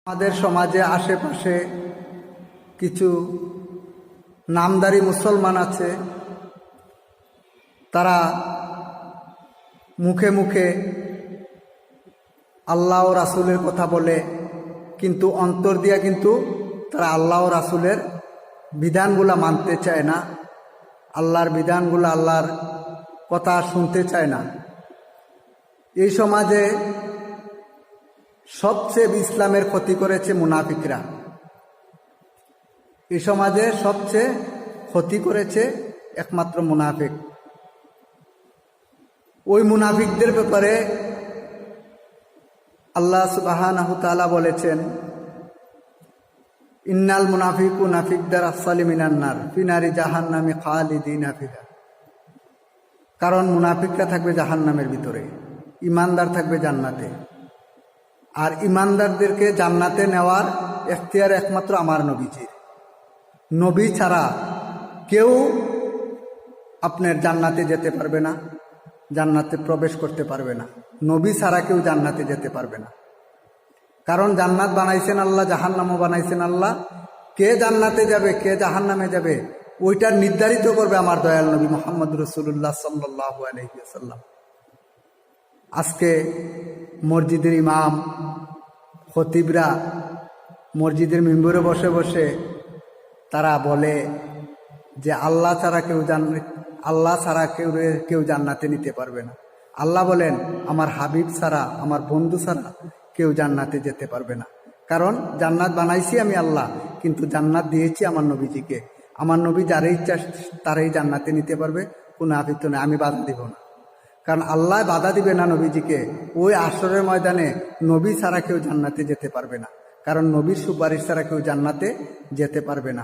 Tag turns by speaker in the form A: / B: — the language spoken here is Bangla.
A: আমাদের সমাজে আশেপাশে কিছু নামদারি মুসলমান আছে, তারা মুখে মুখে আল্লাহ ও রাসূলের কথা বলে, কিন্তু অন্তর দিয়া কিন্তু তারা আল্লাহ ও রাসূলের বিধানগুলা মানতে চায় না, আল্লাহর বিধানগুলো, আল্লাহর কথা শুনতে চায় না। এই সমাজে সবচেয়ে ইসলামের ক্ষতি করেছে মুনাফিকরা। এই সমাজে সবচেয়ে ক্ষতি করেছে একমাত্র মুনাফিক। ওই মুনাফিকদের ব্যাপারে আল্লাহ সুবহানাহু তাআলা বলেছেন, ইন্নাল মুনাফিকুনা নাফিকদার আসসালি মিনান নার ফি নারি জাহান্নামি খালিদিনা ফিহা। কারণ মুনাফিকরা থাকবে জাহান্নামের ভিতরে, ইমানদার থাকবে জান্নাতে। আর ইমানদারদেরকে জান্নাতে নেওয়ার এখতিয়ার একমাত্র আমার নবীজির। নবী ছাড়া কেউ আপনার জান্নাতে যেতে পারবে না, জান্নাতে প্রবেশ করতে পারবে না। নবী ছাড়া কেউ জান্নাতে যেতে পারবে না। কারণ জান্নাত বানাইছেন আল্লাহ, জাহান্নামও বানাইছেন আল্লাহ। কে জান্নাতে যাবে, কে জাহান্নামে যাবে, ওইটা নির্ধারিত করবে আমার দয়াল নবী মুহাম্মদ রাসূলুল্লাহ সাল্লাল্লাহু আলাইহি ওয়াসাল্লাম। আজকে মসজিদের ইমাম, খতিবরা মসজিদের মিম্বরে বসে বসে তারা বলে যে আল্লাহ ছাড়া কেউ জান্নাতে নিতে পারবে না। আল্লাহ বলেন, আমার হাবিব ছাড়া, আমার বন্ধু ছাড়া কেউ জান্নাতে যেতে পারবে না। কারণ জান্নাত বানাইছি আমি আল্লাহ, কিন্তু জান্নাত দিয়েছি আমার নবীজিকে। আমার নবী যারা ইচ্ছা তারাই জান্নাতে নিতে পারবে, কোনো আফিত নেই, আমি বাধা দিব না। কারণ আল্লাহ বাধা দিবে না নবীজিকে। ওই আসরের ময়দানে নবী ছাড়া কেউ জান্নাতে যেতে পারবে না, কারণ নবীর সুপারিশ ছাড়া কেউ জান্নাতে যেতে পারবে না।